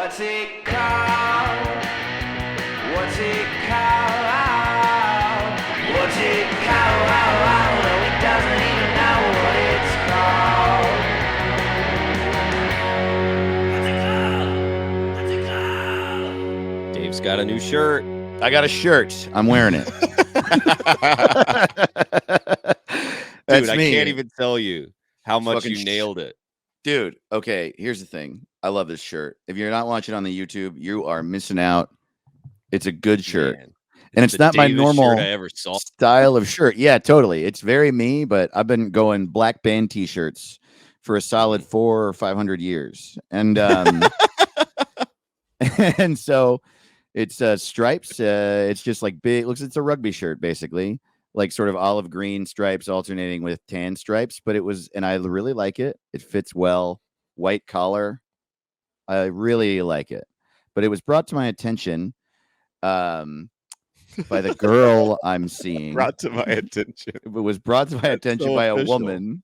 What's it called? What's it called? What's it called? No, he doesn't even know what it's called. What's it called? What's it called? Dave's got a new shirt. I got a shirt. I'm wearing it. Dude, I me. can't even tell you how much fucking you nailed it. Dude, okay, here's the thing. I love this shirt. If you're not watching on the YouTube, you are missing out. It's a good shirt. Man, And it's the not my Davis normal shirt I ever saw. style of shirt. Yeah, totally. It's very me, but I've been going black band t-shirts for a solid 400 or 500 years. And and so it's stripes. It's just like big. It's a rugby shirt, basically, like sort of olive green stripes alternating with tan stripes. But and I really like it. It fits well. White collar. I really like it. But it was brought to my attention by the girl I'm seeing. Brought to my attention. It was brought to my attention so by official. a woman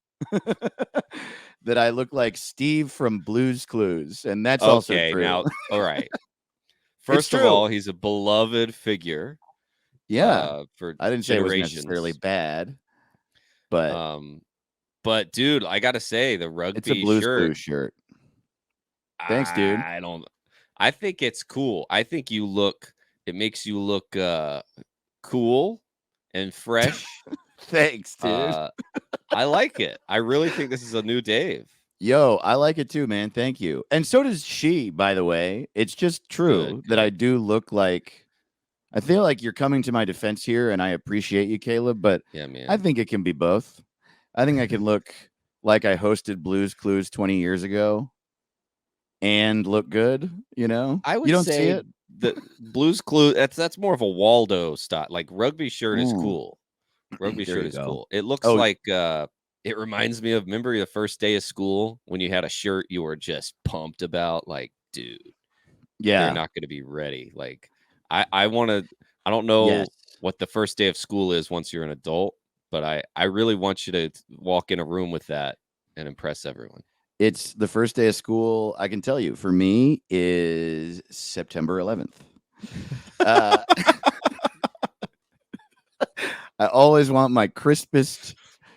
that I look like Steve from Blue's Clues, and that's also true. Now, all right. First of all, he's a beloved figure. Yeah, for I didn't say it was generations. necessarily bad, but dude, I gotta say the rugby it's a Blue's Clues shirt. Thanks, dude. I think it's cool. I think it makes you look cool and fresh. Thanks, dude. I like it. I really think this is a new Dave. Yo, I like it too, man. Thank you. And so does she, by the way. It's just true that I do look like. I feel like you're coming to my defense here, and I appreciate you, Caleb, but yeah, man. I think it can be both. I think I can look like I hosted Blue's Clues 20 years ago and look good, you know? I would you don't say see it? The Blue's Clues, that's more of a Waldo style. Like rugby shirt is cool. Rugby shirt is cool. It looks like it reminds me of, remember the first day of school when you had a shirt you were just pumped about, like, dude, they're not going to be ready. Like, I don't know what the first day of school is once you're an adult, but I really want you to walk in a room with that and impress everyone. It's the first day of school, I can tell you, for me, is September 11th. I always want my crispest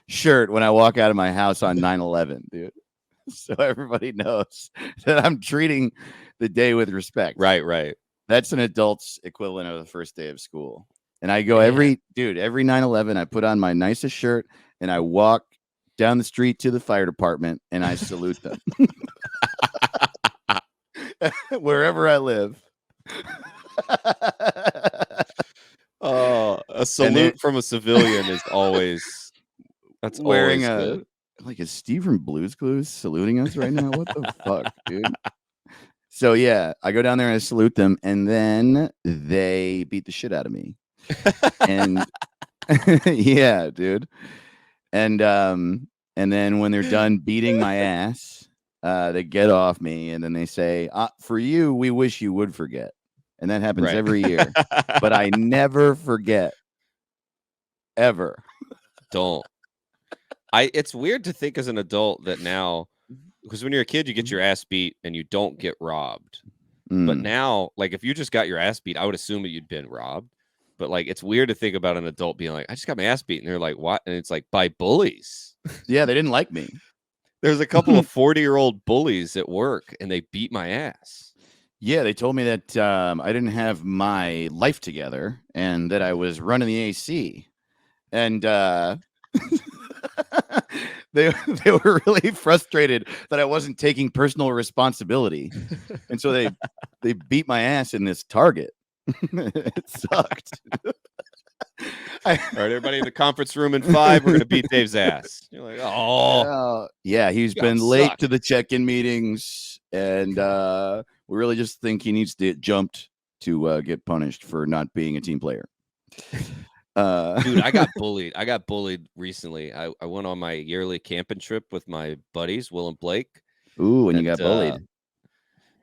shirt when I walk out of my house on 9/11, dude. So everybody knows that I'm treating the day with respect. Right. That's an adult's equivalent of the first day of school. And I go every 9/11, I put on my nicest shirt and I walk down the street to the fire department and I salute them. Wherever I live. A salute from a civilian is always wearing always good. Like, is Steve from Blue's Clues saluting us right now? What the fuck, dude? So yeah, I go down there and I salute them, and then they beat the shit out of me. And yeah, dude. And then when they're done beating my ass, they get off me, and then they say, "For you, we wish you would forget." And that happens every year, but I never forget, ever. Don't. It's weird to think as an adult that now, because when you're a kid, you get your ass beat and you don't get robbed. But now, like, if you just got your ass beat, I would assume that you'd been robbed. But like, it's weird to think about an adult being like, I just got my ass beat. And they're like, what? And it's like, by bullies. Yeah, they didn't like me. There's a couple of 40-year-old bullies at work and they beat my ass. Yeah, they told me that I didn't have my life together and that I was running the AC. And they were really frustrated that I wasn't taking personal responsibility. And so they beat my ass in this Target. It sucked. All right, everybody in the conference room in 5, we're going to beat Dave's ass. You're like, oh. Yeah, he's been late to the check-in meetings, and we really just think he needs to get jumped to get punished for not being a team player. Dude, I got bullied. I got bullied recently. I went on my yearly camping trip with my buddies, Will and Blake. Ooh, and you got bullied.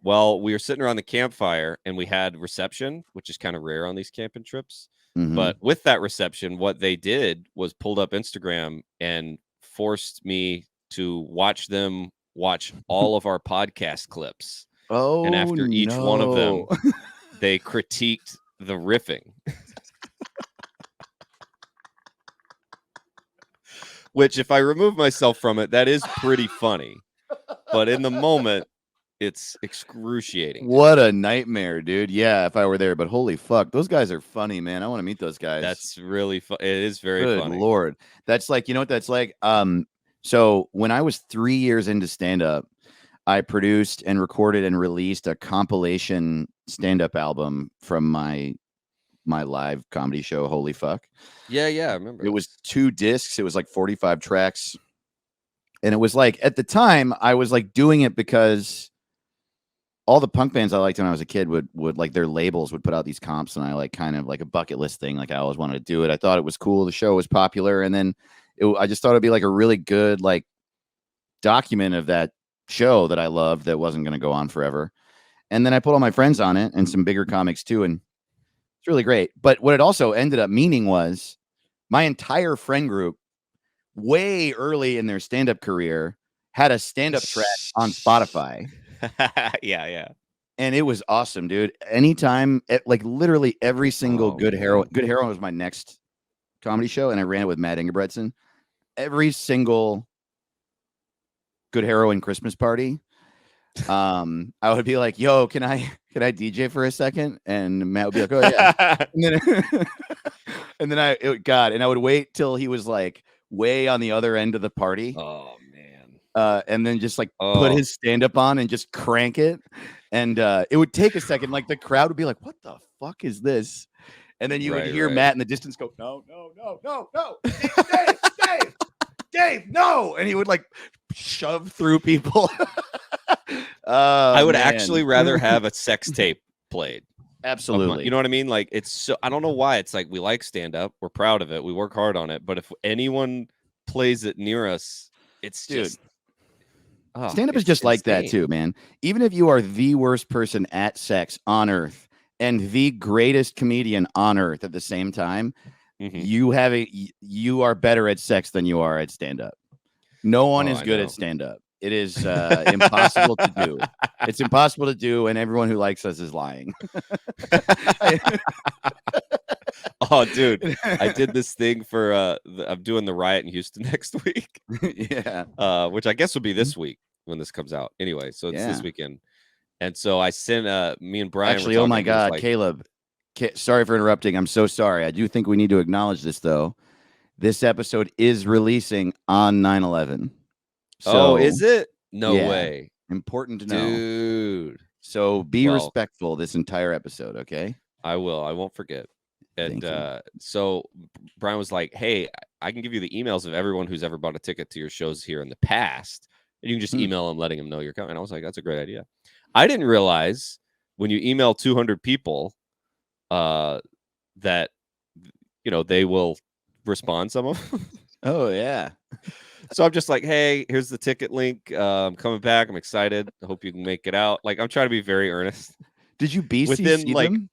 Well, we were sitting around the campfire and we had reception, which is kind of rare on these camping trips. Mm-hmm. But with that reception, what they did was pulled up Instagram and forced me to watch them watch all of our podcast clips. Oh, and after each one of them, no. they critiqued the riffing. Which, if I remove myself from it, that is pretty funny. But in the moment, it's excruciating. What a nightmare, dude. Yeah, if I were there, but holy fuck, those guys are funny, man. I want to meet those guys. That's really fun. It is very Good funny. Lord. That's like, you know what that's like? So when I was 3 years into stand-up, I produced and recorded and released a compilation stand-up album from my live comedy show, Holy Fuck. Yeah, I remember. It was 2 discs. It was like 45 tracks. And it was like, at the time, I was like doing it because all the punk bands I liked when I was a kid would like, their labels would put out these comps, and I like kind of like a bucket list thing. Like, I always wanted to do it. I thought it was cool. The show was popular. And then I just thought it'd be like a really good like document of that show that I loved that wasn't going to go on forever. And then I put all my friends on it and some bigger comics too. And it's really great. But what it also ended up meaning was my entire friend group, way early in their stand-up career, had a stand-up track on Spotify. Yeah. And it was awesome, dude. Anytime, like literally every single Good Heroin was my next comedy show, and I ran it with Matt Ingebretson. Every single Good Heroin Christmas party, I would be like, "Yo, can I DJ for a second?" And Matt would be like, "Oh yeah." And then I would wait till he was like way on the other end of the party. Oh man. And then just like put his stand-up on and just crank it. And it would take a second. Like the crowd would be like, "What the fuck is this?" And then you would hear Matt in the distance go, "No, Dave, no!" And he would like shove through people. I would actually rather have a sex tape played. Absolutely. You know what I mean? Like, it's so, I don't know why. It's like, we like stand-up, we're proud of it, we work hard on it, but if anyone plays it near us, it's just stand-up is just insane. Like that too, man. Even if you are the worst person at sex on earth and the greatest comedian on earth at the same time, you are better at sex than you are at stand-up. No one is good at stand-up. It is impossible to do. It's impossible to do, and everyone who likes us is lying. Oh, dude, I did this thing for I'm doing the riot in Houston next week. Yeah. Which I guess would be this week when this comes out. Anyway, so it's this weekend. And so I sent me and Brian. Actually, oh my God, like, Caleb. Sorry for interrupting. I'm so sorry. I do think we need to acknowledge this, though. This episode is releasing on 9/11. So, is it? No way. Important to know. Dude. So be respectful this entire episode, okay? I will. I won't forget. And so Brian was like, "Hey, I can give you the emails of everyone who's ever bought a ticket to your shows here in the past. And you can just email them, letting them know you're coming." And I was like, "That's a great idea." I didn't realize when you email 200 people that, you know, they will respond, some of them. Oh, yeah. So I'm just like, "Hey, here's the ticket link. I'm coming back. I'm excited. I hope you can make it out." Like, I'm trying to be very earnest. Did you BCC them?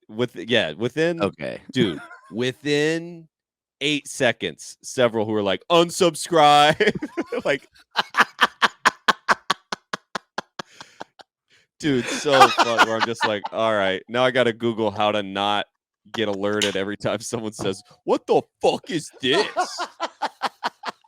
Within okay, dude, within 8 seconds, several who were like, "Unsubscribe." Like, dude, so fun. Where I'm just like, all right, now I gotta Google how to not get alerted every time someone says, "What the fuck is this?"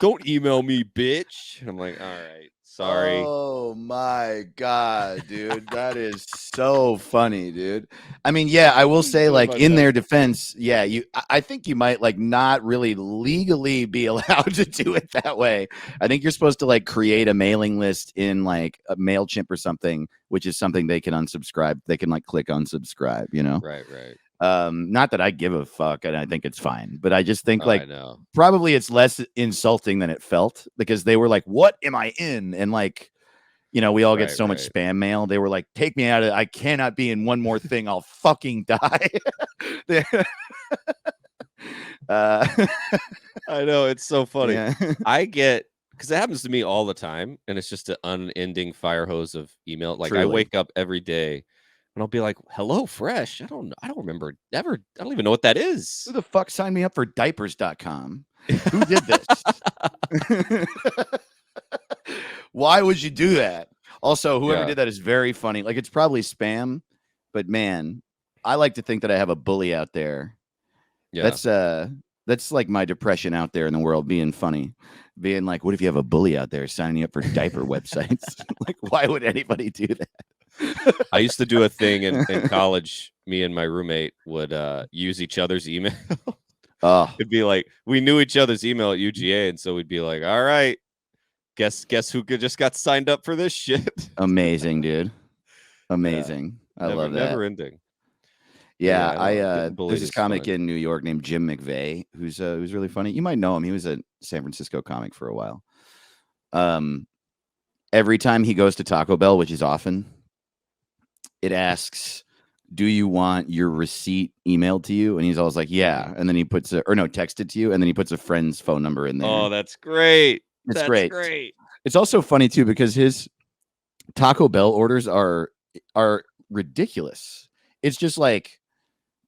Don't email me, bitch. And I'm like, all right, sorry. Oh my God, dude. That is so funny, dude. I mean, yeah, I will say, like, in their defense, yeah, I think you might like not really legally be allowed to do it that way. I think you're supposed to like create a mailing list in like a MailChimp or something, which is something they can unsubscribe. They can like click unsubscribe, you know? Right. Not that I give a fuck, and I think it's fine, but I just think like know. Probably it's less insulting than it felt, because they were like, "What am I in?" And like, you know, we all get so much spam mail. They were like, "Take me out of it. I cannot be in one more thing. I'll fucking die." I know, it's so funny. Yeah. I get, because it happens to me all the time, and it's just an unending fire hose of email. Like, Truly. I wake up every day and I'll be like, "Hello Fresh." I don't remember ever. I don't even know what that is. Who the fuck signed me up for diapers.com? Who did this? Why would you do that? Also, whoever did that is very funny. Like, it's probably spam, but man, I like to think that I have a bully out there. Yeah. That's like my depression out there in the world, being funny. Being like, what if you have a bully out there signing up for diaper websites? Like, why would anybody do that? I used to do a thing in college. Me and my roommate would use each other's email. Oh, It'd be like, we knew each other's email at UGA, and so we'd be like, all right, guess who just got signed up for this shit. amazing, dude. Amazing. I love that. Never ending. Yeah, there's this comic in New York named Jim McVeigh who's really funny. You might know him. He was a San Francisco comic for a while. Every time he goes to Taco Bell, which is often, it asks, do you want your receipt emailed to you? And he's always like, yeah. And then he puts texted to you, and then he puts a friend's phone number in there. Oh, that's great. That's great. It's also funny too because his Taco Bell orders are ridiculous. It's just like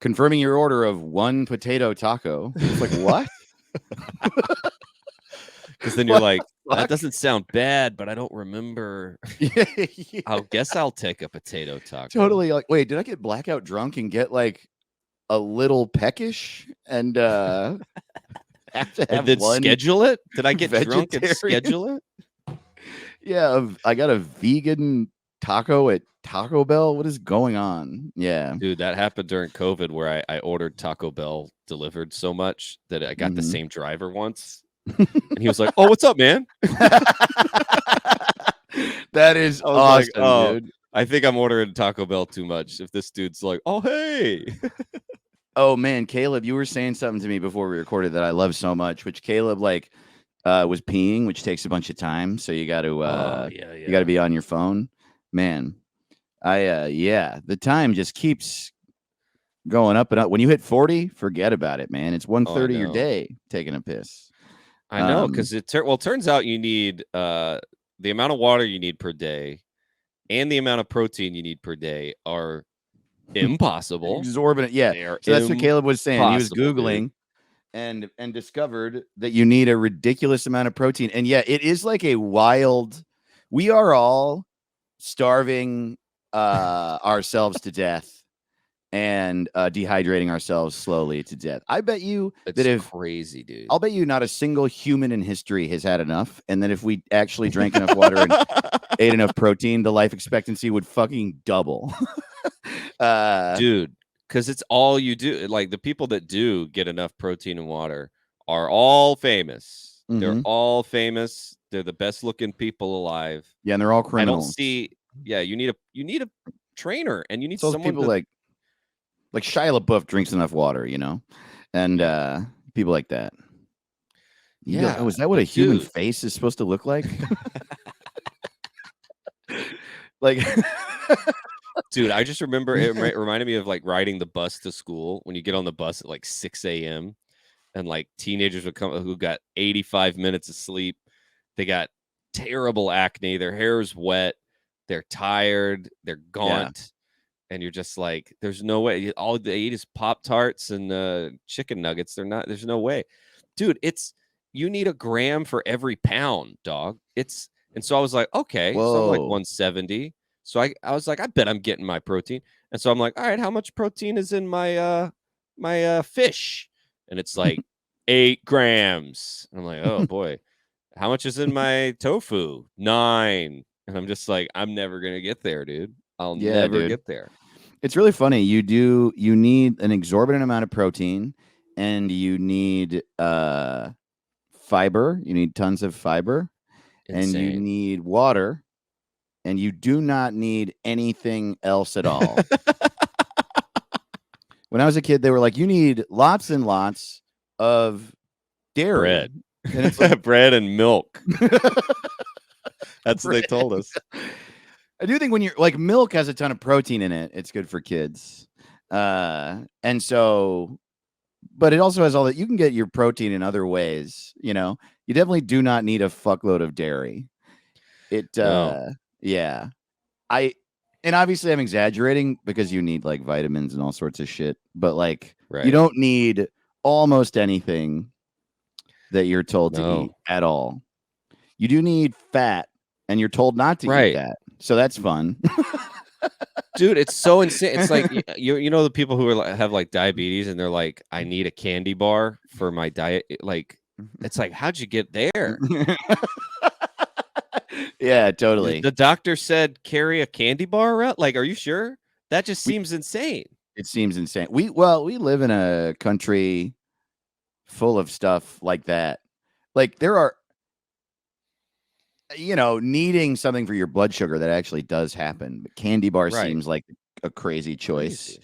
confirming your order of 1 potato taco. It's like, what? Because then you're like, that doesn't sound bad, but I don't remember. Yeah. I guess I'll take a potato taco. Totally. Like, wait, did I get blackout drunk and get like a little peckish and have to have and then one schedule it? Did I get drunk and schedule it? Yeah, I got a vegan taco at Taco Bell. What is going on? Yeah, dude, that happened during COVID where I ordered Taco Bell delivered so much that I got the same driver once, and he was like, "Oh, what's up, man?" That is awesome, dude. I think I'm ordering Taco Bell too much. If this dude's like, "Oh, hey." Oh man, Caleb, you were saying something to me before we recorded that I love so much, which Caleb was peeing, which takes a bunch of time, so you got to you got to be on your phone, man. The time just keeps going up and up. When you hit 40, forget about it, man. It's 1:30 your day taking a piss. I know, because it turns out you need the amount of water you need per day and the amount of protein you need per day are impossible. Exorbitant. Yeah. So that's what Caleb was saying. He was Googling and discovered that you need a ridiculous amount of protein. And yeah, it is like a wild, we are all starving ourselves to death and dehydrating ourselves slowly to death. I bet you crazy, dude. I'll bet you not a single human in history has had enough. And then if we actually drank enough water and ate enough protein, the life expectancy would fucking double. Dude, because it's all you do. Like the people that do get enough protein and water are all famous. They're all famous. They're the best looking people alive. Yeah, and they're all criminals. I don't see. Yeah, you need a trainer, and you need those someone people like Shia LaBeouf drinks enough water, and people like that. Yeah, is that what a human face is supposed to look like? Like, dude, I just remember it reminded me of like riding the bus to school when you get on the bus at like 6 a.m. and like teenagers would come who got 85 minutes of sleep. They got terrible acne. Their hair is wet. They're tired. They're gaunt. And you're just like, there's no way. All they eat is Pop-Tarts and chicken nuggets. There's no way. Dude, you need a gram for every pound, dog. And so I was like, okay, so I'm like 170. So I was like, I bet I'm getting my protein. And so I'm like, all right, how much protein is in my fish? And it's like 8 grams. And I'm like, oh boy, how much is in my tofu? 9. And I'm just like, I'm never gonna get there, dude. I'll never get there. It's really funny. You need an exorbitant amount of protein, and you need fiber. You need tons of fiber. Insane. And you need water, and you do not need anything else at all. When I was a kid, they were like, you need lots and lots of dairy. Bread. And it's like, bread and milk. That's what they told us. I do think when you're like, milk has a ton of protein in it. It's good for kids. And so, but it also has all that. You can get your protein in other ways. You definitely do not need a fuckload of dairy. Yeah. And obviously I'm exaggerating because you need like vitamins and all sorts of shit, but like, you don't need almost anything that you're told to eat at all. You do need fat, and you're told not to eat that. So that's fun. Dude, it's so insane. It's like you know the people who are have like diabetes and they're like, I need a candy bar for my diet. Like, it's like, how'd you get there? Yeah, totally. The doctor said carry a candy bar around. Like, are you sure? That just seems insane. It seems insane. We live in a country full of stuff like that. Like there are, needing something for your blood sugar that actually does happen. But candy bar Right. seems like a crazy choice. Crazy.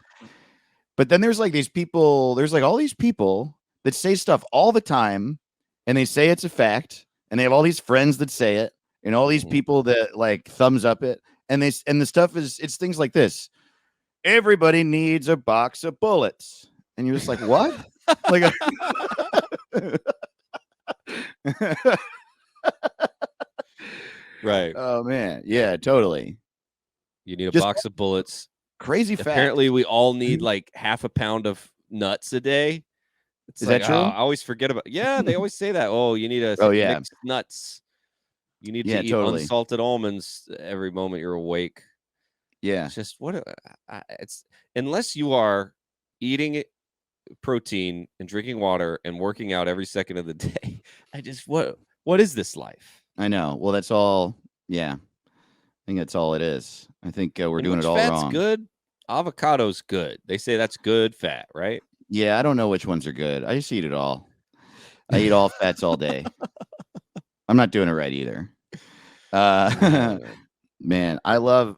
But then there's like these people, there's like all these people that say stuff all the time and they say it's a fact and they have all these friends that say it and all these people that like thumbs up it and the stuff it's things like this. Everybody needs a box of bullets. And you're just like, what? Like Right. Oh man. Yeah, totally. You need a Just box of bullets. Crazy fact. Apparently, we all need like half a pound of nuts a day. It's Is like, that true? I always forget about. Yeah, they always say that. Oh, you need a yeah. mixed nuts. You need Yeah, to eat totally. unsalted almonds every moment you're awake. Yeah. It's just it's unless you are eating protein and drinking water and working out every second of the day. What is this life? I know. Well, that's all. Yeah. I think that's all it is. I think we're And doing which it all fat's wrong. good? Avocado's good. They say that's good fat, right? Yeah, I don't know which ones are good. I just eat it all. I eat all fats all day. I'm not doing it right either. Man, I love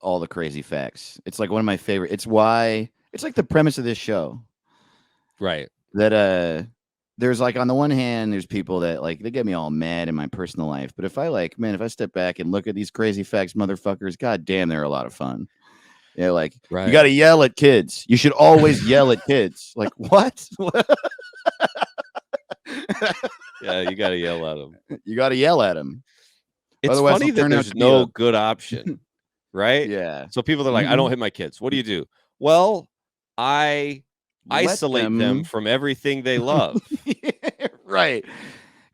all the crazy facts. It's like one of my favorite. It's like the premise of this show. Right. That there's like on the one hand, there's people that like they get me all mad in my personal life. But if I step back and look at these crazy facts, motherfuckers, god damn, they're a lot of fun. Yeah, like you got to yell at kids. You should always yell at kids. Like what? Yeah, you got to yell at them. You got to yell at them. It's Otherwise, funny that there's no good option, right? Yeah. So people are like, I don't hit my kids. What do you do? Well, I isolate them from everything they love. Right.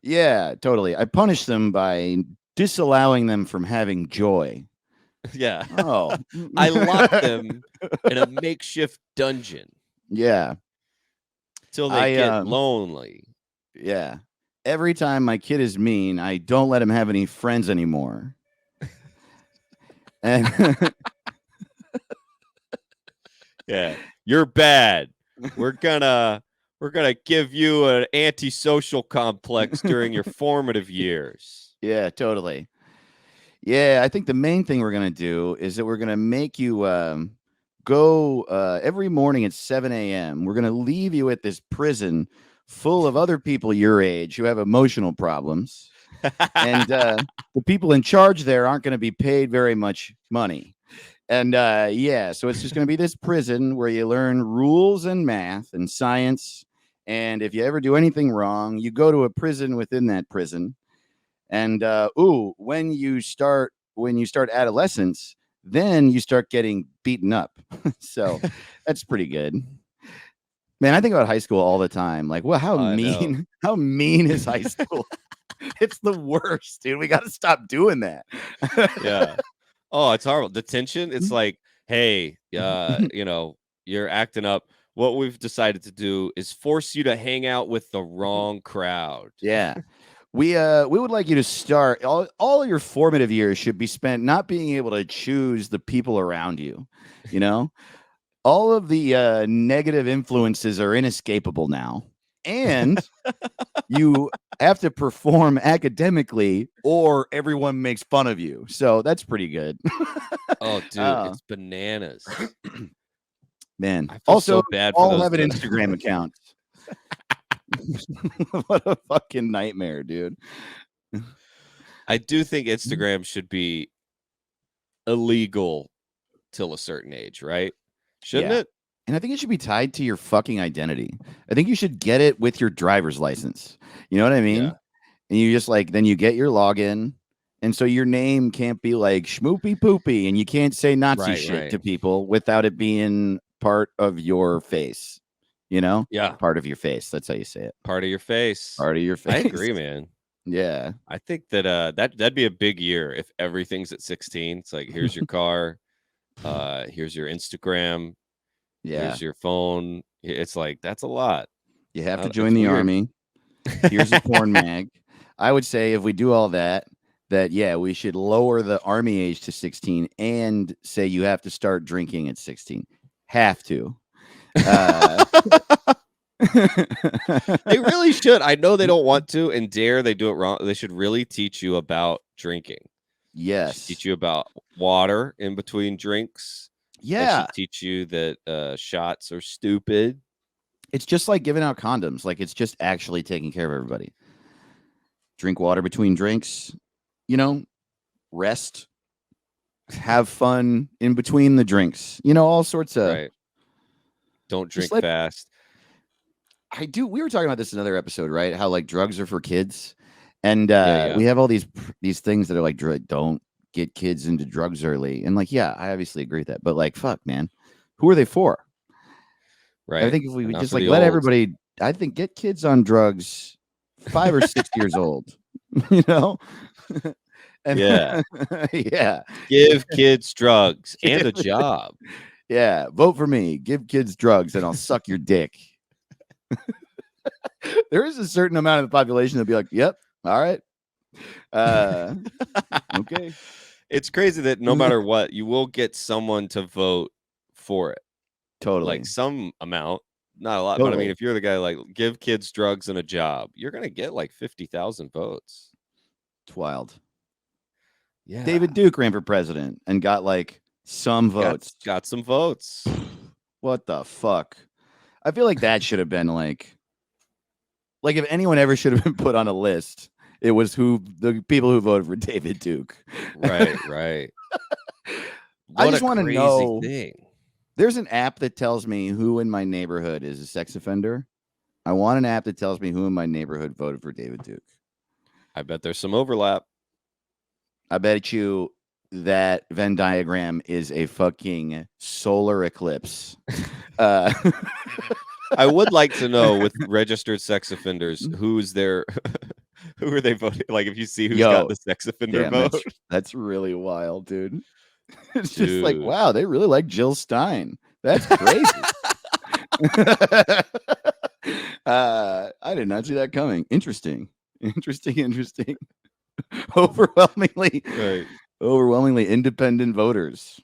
Yeah, totally. I punish them by disallowing them from having joy. Yeah. Oh. I lock them in a makeshift dungeon. Yeah. Till they get lonely. Yeah. Every time my kid is mean, I don't let him have any friends anymore. And yeah, you're bad. We're gonna give you an antisocial complex during your formative years. Yeah, totally. Yeah, I think the main thing we're gonna do is that we're gonna make you go every morning at 7 a.m. We're gonna leave you at this prison full of other people your age who have emotional problems. And the people in charge there aren't going to be paid very much money. And so it's just going to be this prison where you learn rules and math and science. And if you ever do anything wrong, you go to a prison within that prison. And when you start adolescence, then you start getting beaten up. So that's pretty good. Man, I think about high school all the time. Like, well, how mean is high school? It's the worst, dude. We got to stop doing that. Yeah. Oh, it's horrible. Detention. It's like, hey, you're acting up. What we've decided to do is force you to hang out with the wrong crowd. Yeah. We would like you to start all your formative years should be spent not being able to choose the people around you. You know, all of the negative influences are inescapable now. And you have to perform academically or everyone makes fun of you. So that's pretty good. Oh, dude, it's bananas. Man. I feel Also, so bad for all those have an Instagram account. What a fucking nightmare, dude. I do think Instagram should be illegal till a certain age, right? Shouldn't it? And I think it should be tied to your fucking identity. I think you should get it with your driver's license. You know what I mean? Yeah. And you just then you get your login. And so your name can't be like Schmoopy Poopy and you can't say Nazi shit to people without it being part of your face. You know? Yeah. Part of your face. That's how you say it. Part of your face. Part of your face. I agree, man. Yeah. I think that that'd be a big year if everything's at 16. It's like, here's your car, here's your Instagram, Yeah. here's your phone. It's like, that's a lot. You have to It's join the weird. army. Here's a porn mag. I would say if we do all that, yeah, we should lower the army age to 16 and say you have to start drinking at 16. Have to. They really should. I know they don't want to, and they do it wrong. They should really teach you about drinking. They should teach Yes. you about water in between drinks. They Yeah. should teach you that shots are stupid. It's just like giving out condoms. Like it's just actually taking care of everybody. Drink water between drinks, rest, have fun in between the drinks, all sorts of. Right. Don't drink like, fast. We were talking about this in another episode, right? How like drugs are for kids. And Yeah. we have all these things that are like, don't get kids into drugs early. And like, yeah, I obviously agree with that. But like, fuck, man, who are they for? Right. I think if we would Not just for like the let olds. everybody, I think get kids on drugs 5 or 6 years old, And Yeah. yeah. Give kids drugs and a job. Yeah. Vote for me. Give kids drugs and I'll suck your dick. There is a certain amount of the population that'll be like, yep, all right. Okay. It's crazy that no matter what, you will get someone to vote for it. Totally. Like some amount, not a lot. Totally. But I mean, if you're the guy like give kids drugs and a job, you're going to get like 50,000 votes. It's wild. Yeah. David Duke ran for president and got like some votes. Got some votes. What the fuck? I feel like that should have been like if anyone ever should have been put on a list, it was the people who voted for David Duke. Right. I just want to know. Thing. There's an app that tells me who in my neighborhood is a sex offender. I want an app that tells me who in my neighborhood voted for David Duke. I bet there's some overlap. I bet you that Venn diagram is a fucking solar eclipse. I would like to know with registered sex offenders who are they voting? Like if you see who's got the sex offender vote. That's really wild, dude. It's just like, wow, they really like Jill Stein. That's crazy. I did not see that coming. Interesting. Overwhelmingly independent voters.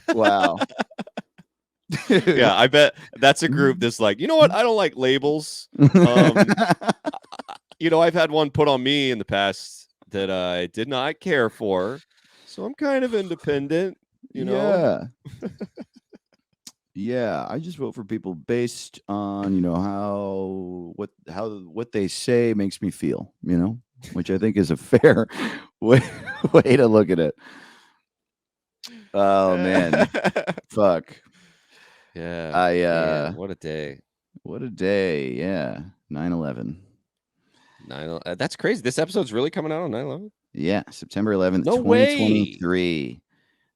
Wow. Yeah, I bet that's a group that's like, you know what? I don't like labels. I've had one put on me in the past that I did not care for. So I'm kind of independent, Yeah. Yeah, I just vote for people based on, what they say makes me feel, which I think is a fair way to look at it. Oh man. Fuck. Yeah. What a day. What a day. Yeah. 9/11. That's crazy. This episode's really coming out on 9/11? Yeah, September 11th, No 2023.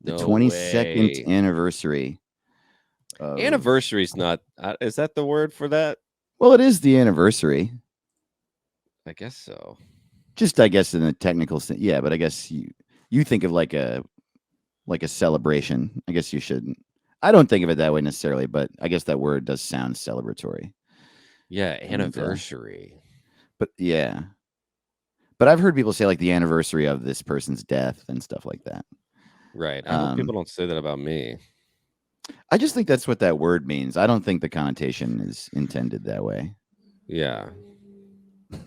The 22nd way. Anniversary. Anniversary's not. Is that the word for that? Well, it is the anniversary. I guess so. Just, I guess, in a technical sense. Yeah, but I guess you think of like a celebration. I guess you shouldn't. I don't think of it that way necessarily, but I guess that word does sound celebratory. Yeah, anniversary. But yeah. But I've heard people say like the anniversary of this person's death and stuff like that. Right. I know people don't say that about me. I just think that's what that word means. I don't think the connotation is intended that way. Yeah.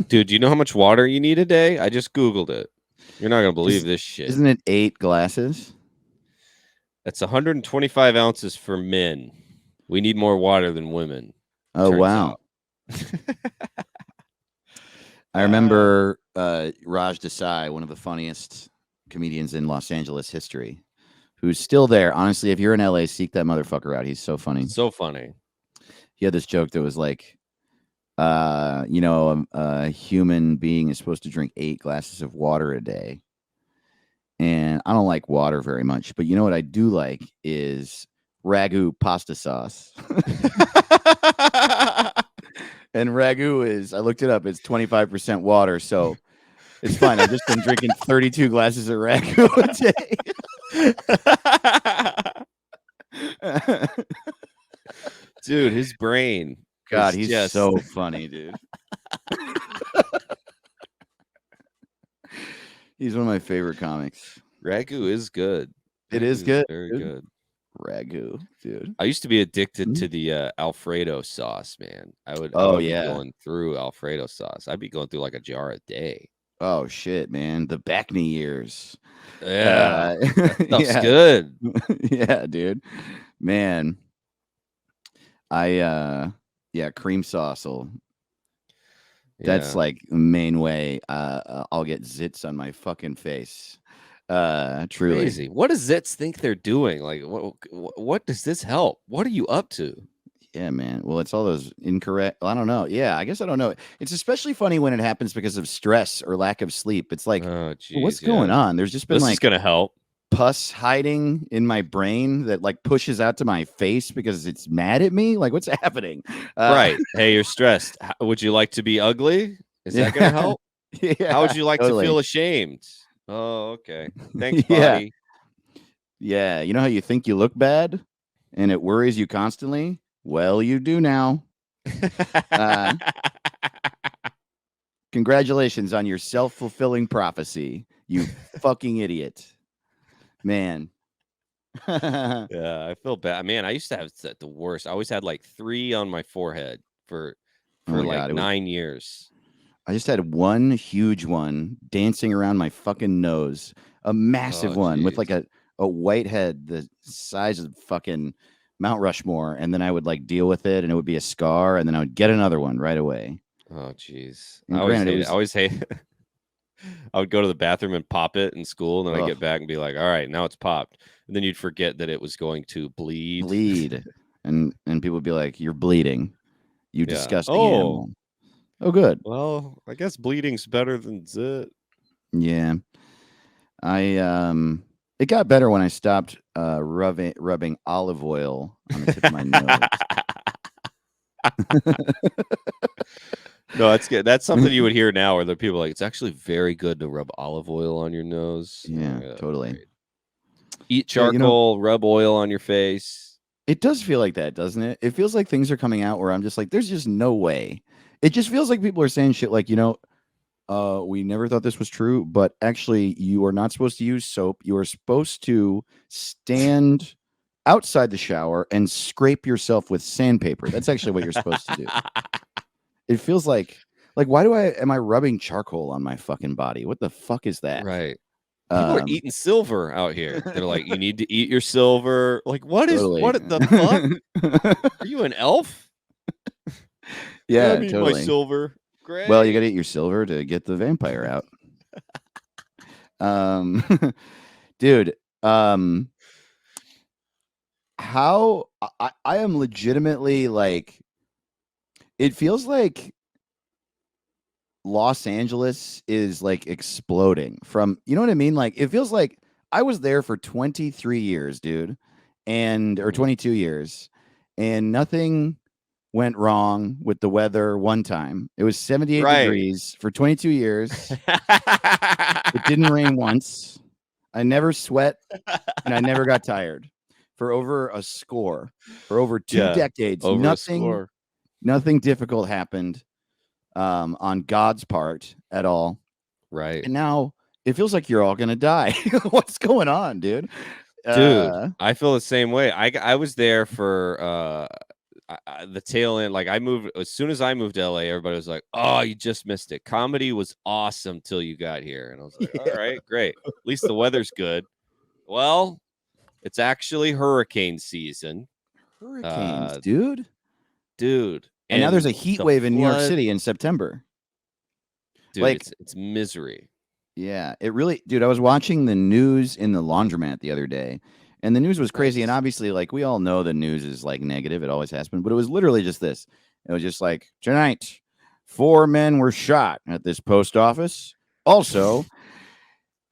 Dude, do you know how much water you need a day? I just Googled it. You're not going to believe this shit. Isn't it 8 glasses? That's 125 ounces for men. We need more water than women. Oh, wow. I remember Raj Desai, one of the funniest comedians in Los Angeles history, who's still there. Honestly, if you're in LA, seek that motherfucker out. He's so funny. So funny. He had this joke that was like, a human being is supposed to drink 8 glasses of water a day. And I don't like water very much, but you know what I do like is ragu pasta sauce. And ragu is, I looked it up, it's 25% water, so it's fine. I've just been drinking 32 glasses of ragu a day. Dude, his brain. God, is he's just so funny, dude. He's one of my favorite comics. Ragu is good. It Ragu is good. very Dude. good. Ragu, dude. I used to be addicted to the Alfredo sauce, man. I would be going through Alfredo sauce. I'd be going through like a jar a day. Oh shit, man. The Backney years. Yeah. That stuff's good. Yeah, dude. Man. Cream sauce will. That's like the main way I'll get zits on my fucking face. Truly. Crazy. What does zits think they're doing? Like, what does this help? What are you up to? Yeah, man. Well, it's all those incorrect. Well, I don't know. Yeah, I guess I don't know. It's especially funny when it happens because of stress or lack of sleep. It's like, what's going on? There's just been this is gonna help. Pus hiding in my brain that like pushes out to my face because it's mad at me. Like, what's happening? Right. Hey, you're stressed. Would you like to be ugly? Is that gonna help? Yeah. How would you like to feel ashamed? Oh, okay. Thanks, body. Yeah. You know how you think you look bad and it worries you constantly? Well, you do now. Congratulations on your self-fulfilling prophecy, you fucking idiot. Man. Yeah, I feel bad. Man, I used to have the worst. I always had like 3 on my forehead for 9 years. I just had one huge one dancing around my fucking nose. A massive one with like a white head the size of fucking Mount Rushmore, and then I would like deal with it and it would be a scar, and then I would get another one right away. Oh jeez. I always hate it. I would go to the bathroom and pop it in school, and then I'd get back and be like, all right, now it's popped. And then you'd forget that it was going to bleed. and people would be like, you're bleeding, you disgusting animal. Oh good. Well, I guess bleeding's better than zit. Yeah. It got better when I stopped rubbing olive oil on the tip of my nose. No, that's good. That's something you would hear now, where the people are like, it's actually very good to rub olive oil on your nose. Yeah, totally. Great. Eat charcoal, rub oil on your face. It does feel like that, doesn't it? It feels like things are coming out where I'm just like, there's just no way. It just feels like people are saying shit like, we never thought this was true, but actually you are not supposed to use soap. You are supposed to stand outside the shower and scrape yourself with sandpaper. That's actually what you're supposed to do. It feels like why am I rubbing charcoal on my fucking body? What the fuck is that? Right. People are eating silver out here. They're like, you need to eat your silver. Like, what the fuck? Are you an elf? Yeah, I totally. My silver. Great. Well, you got to eat your silver to get the vampire out. Dude, how I am legitimately like, it feels like Los Angeles is like exploding from, you know what I mean? Like, it feels like I was there for 23 years, dude, or 22 years, and nothing went wrong with the weather one time. It was 78 degrees for 22 years. It didn't rain once. I never sweat, and I never got tired for over a score. For over 2 decades, nothing difficult happened on God's part at all. Right. And now it feels like you're all gonna die. What's going on, dude? Dude, I feel the same way. I was there for the tail end. Like, I moved as soon as I moved to LA, everybody was like, oh, you just missed it. Comedy was awesome till you got here. And I was like, all right, great. At least the weather's good. Well, it's actually hurricane season. Hurricanes, dude. And now there's a heat wave in New York City in September. Dude, like, it's misery. Yeah, it really, dude. I was watching the news in the laundromat the other day, and the news was crazy. And obviously, like, we all know the news is like negative. It always has been. But it was literally just this. It was just like, tonight, 4 men were shot at this post office. Also,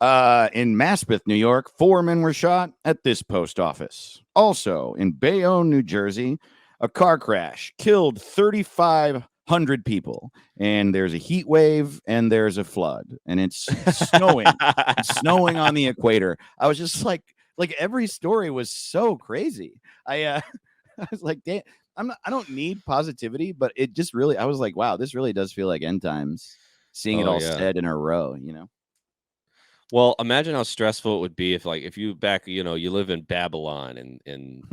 in Maspeth, New York, 4 men were shot at this post office. Also, in Bayonne, New Jersey, a car crash killed 3,500 100 people, and there's a heat wave, and there's a flood, and it's snowing. It's snowing on the equator. I was just like every story was so crazy. I was like, damn, I don't need positivity, but it just really, I was like, wow, this really does feel like end times, seeing it all said in a row, you know? Well, imagine how stressful it would be if you back, you live in Babylon in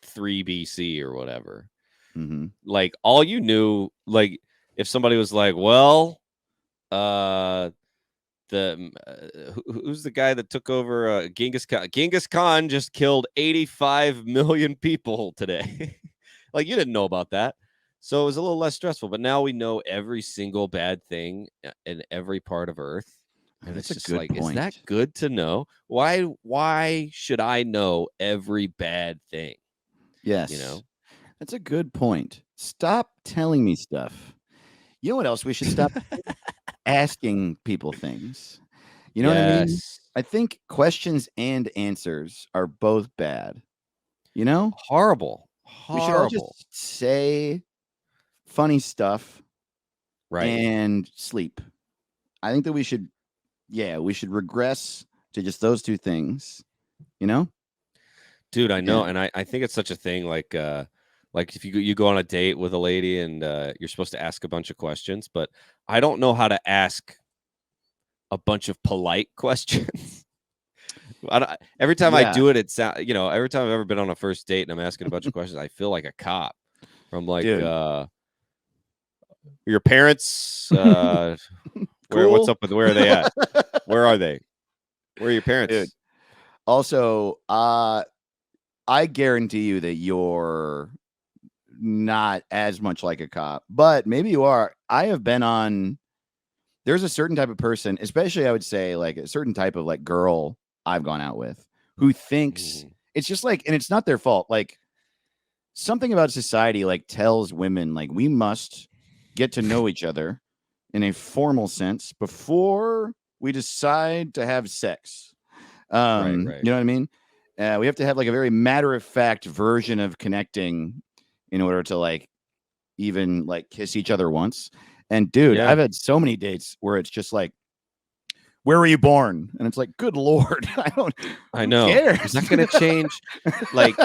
3 BC or whatever. Mm-hmm. Like all you knew, like if somebody was like, well, who's the guy that took over Genghis Khan? Genghis Khan just killed 85 million people today. Like you didn't know about that. So it was a little less stressful, but now we know every single bad thing in every part of Earth. And That's it's just a good like, point. is that good to know? Why should I know every bad thing? Yes. That's a good point. Stop telling me stuff. You know what else we should stop asking people things. You know what I mean? I think questions and answers are both bad. You know? Horrible. We should all just say funny stuff, right, and sleep. I think that we should regress to just those two things, you know? Dude, I know. And I think it's such a thing. Like if you go on a date with a lady and you're supposed to ask a bunch of questions, but I don't know how to ask a bunch of polite questions. Every time I do it, it's every time I've ever been on a first date and I'm asking a bunch of questions, I feel like a cop. I'm like, your parents, cool. what's up with, where are they at? Where are they? Where are your parents? Dude. Also, I guarantee you that you're not as much like a cop, but maybe you are. I have been on, there's a certain type of person, especially I would say like a certain type of like girl I've gone out with who thinks it's just like, and it's not their fault. Like something about society like tells women like we must get to know each other in a formal sense before we decide to have sex. Right. You know what I mean? We have to have like a very matter of fact version of connecting in order to like even like kiss each other once. And dude, I've had so many dates where it's just like, where were you born? And it's like, good Lord, I know. Cares? Is that going to change? Like,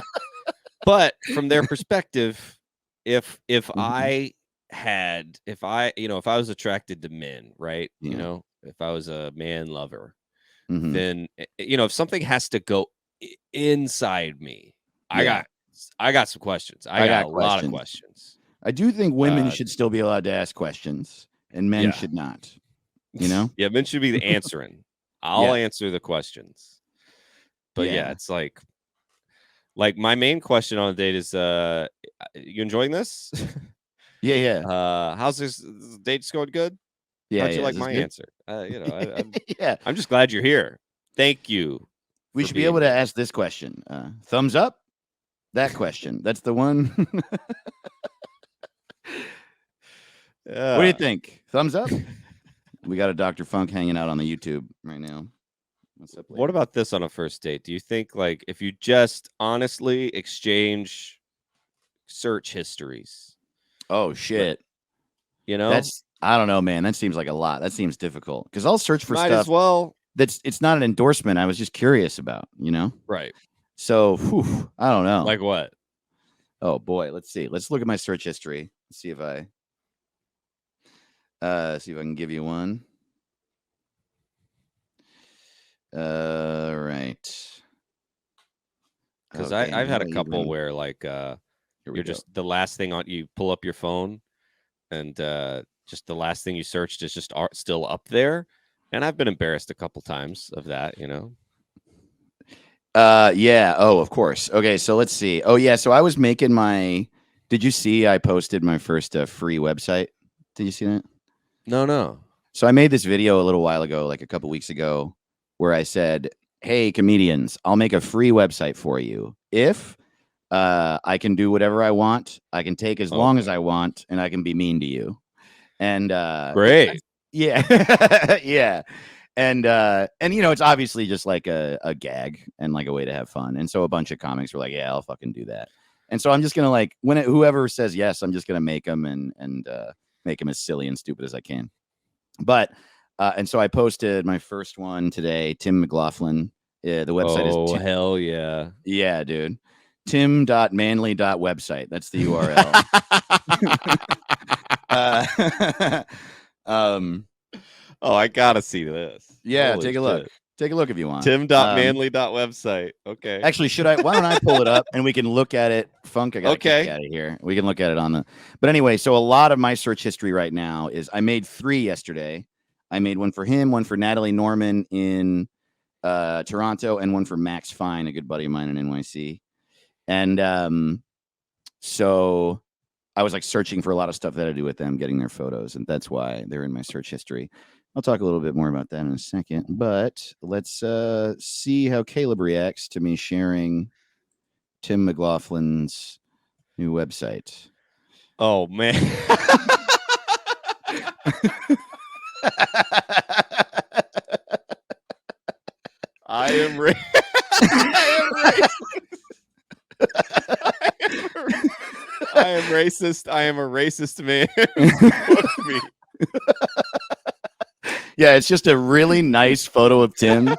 but from their perspective, if I was attracted to men, right? Yeah. If I was a man lover, then if something has to go inside me, I got some questions. I got a lot of questions. I do think women should still be allowed to ask questions, and men should not. You know? Yeah, men should be the answering. I'll answer the questions. But it's like my main question on a date is, you enjoying this? Yeah. How's this date's going? Good? Yeah. How'd you like my answer? I'm just glad you're here. Thank you. We should be able to ask this question. Thumbs up? That question. That's the one. What do you think? Thumbs up? We got a Dr. Funk hanging out on the YouTube right now. What's up, lady? What about this on a first date? Do you think like if you just honestly exchange search histories? Oh shit. Like, I don't know, man. That seems like a lot. That seems difficult because I'll search for stuff as well. It's not an endorsement. I was just curious about, Right. So, I don't know. Like what? Oh boy, let's see. Let's look at my search history. See if I can give you one. Right. Because I've had a couple where like you're just the last thing you pull up your phone and just the last thing you searched is just still up there. And I've been embarrassed a couple times of that, Yeah. Oh, of course. Okay. So let's see. Oh, yeah. So I was making did you see I posted my first free website? Did you see that? No. So I made this video a little while ago, like a couple weeks ago, where I said, hey, comedians, I'll make a free website for you. If I can do whatever I want, I can take as long as I want, and I can be mean to you. And great. Yeah. Yeah. And it's obviously just like a gag and like a way to have fun. And so a bunch of comics were like, yeah, I'll fucking do that. And so I'm just gonna like whoever says yes, I'm just gonna make them and make them as silly and stupid as I can. But and so I posted my first one today. Tim McLaughlin. The website is hell yeah. Yeah, dude. Tim.manly.website. That's the URL. I gotta see this. Yeah, Holy take a look. Take a look if you want. Tim.manly.website. Okay. Actually, why don't I pull it up and we can look at it? Funk, I gotta kick out of here. We can look at it on the. But anyway, so a lot of my search history right now is I made 3 yesterday. I made one for him, one for Natalie Norman in Toronto, and one for Max Fine, a good buddy of mine in NYC. And so I was like searching for a lot of stuff that had to do with them getting their photos, and that's why they're in my search history. I'll talk a little bit more about that in a second, but let's see how Caleb reacts to me sharing Tim McLaughlin's new website. Oh man. I am racist. I am a racist man. Me. Yeah, it's just a really nice photo of Tim,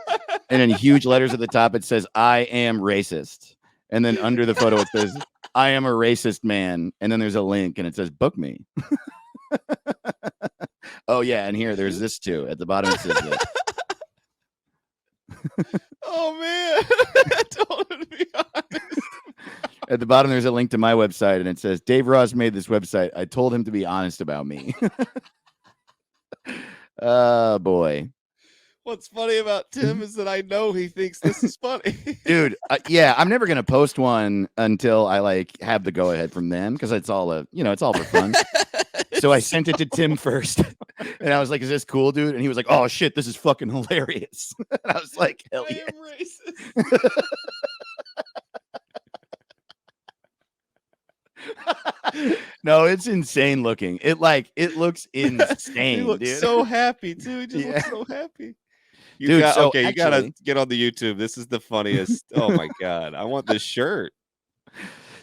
and in huge letters at the top it says "I am racist," and then under the photo it says "I am a racist man," and then there's a link and it says "Book me." Oh yeah, and here there's this too at the bottom. It says this. Oh man, I told him to be honest. At the bottom, there's a link to my website, and it says, Dave Ross made this website. I told him to be honest about me. Oh, boy. What's funny about Tim is that I know he thinks this is funny. Dude, yeah, I'm never going to post one until I, like, have the go-ahead from them, because it's all it's all for fun. So I sent it to Tim first, and I was like, is this cool, dude? And he was like, oh, shit, this is fucking hilarious. And I was like, hell yeah. I am racist. No, it's insane looking. It looks insane. He looks dude. so happy too. He just looks so happy. You Dude, you gotta get on the YouTube. This is the funniest. Oh my god, I want this shirt.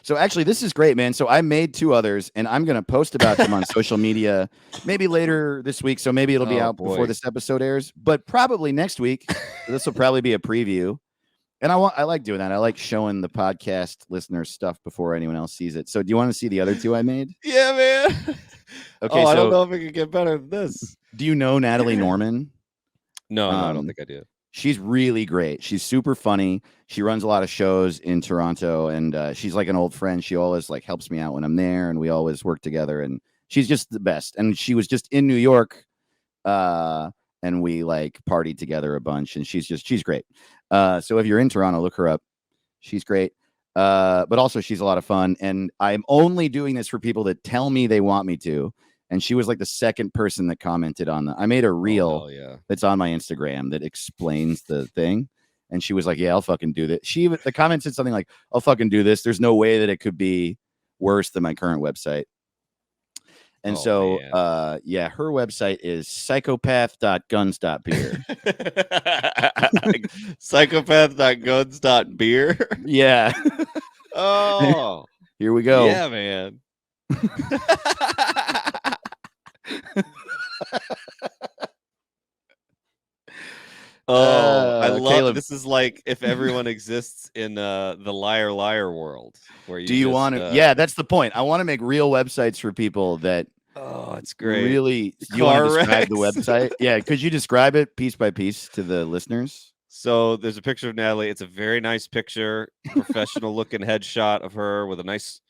So actually, this is great, man. So I made 2 others, and I'm gonna post about them on social media, maybe later this week. So maybe it'll be out before this episode airs, but probably next week. This will probably be a preview. And I like doing that. I like showing the podcast listeners stuff before anyone else sees it. So do you want to see the other 2 I made? Yeah, man. Okay. I don't know if it could get better than this. Do you know Natalie Norman? No, I don't think I do. She's really great. She's super funny. She runs a lot of shows in Toronto, and she's like an old friend. She always like helps me out when I'm there, and we always work together. And she's just the best. And she was just in New York, and we like partied together a bunch. And she's great. So if you're in Toronto, look her up. She's great. But also she's a lot of fun. And I'm only doing this for people that tell me they want me to. And she was like the second person that commented on I made a reel that's on my Instagram that explains the thing. And she was like, yeah, I'll fucking do this. The comment said something like, I'll fucking do this. There's no way that it could be worse than my current website. And her website is psychopath.guns.beer. Psychopath.guns.beer. Yeah. Oh, here we go. Yeah, man. I love Caleb. This is like if everyone exists in the liar world. Where you do you want to? Yeah, that's the point. I want to make real websites for people that. Oh, it's great. Really, you want to describe the website? Yeah, could you describe it piece by piece to the listeners? So there's a picture of Natalie. It's a very nice picture, professional looking headshot of her with a nice,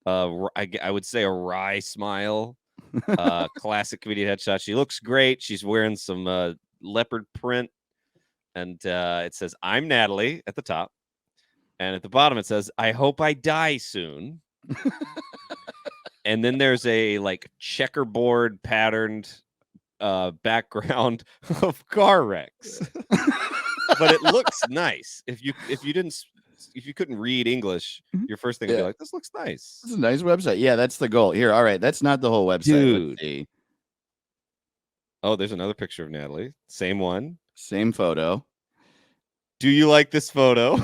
I would say a wry smile. Classic comedian headshot. She looks great. She's wearing some leopard print. And it says, I'm Natalie at the top. And at the bottom, it says, I hope I die soon. And then there's a like checkerboard patterned background of car wrecks. But it looks nice. If you couldn't read English, your first thing would be like, this looks nice. This is a nice website. Yeah, that's the goal. Here, all right. That's not the whole website. Dude. Oh, there's another picture of Natalie. Same one. Same photo. Do you like this photo?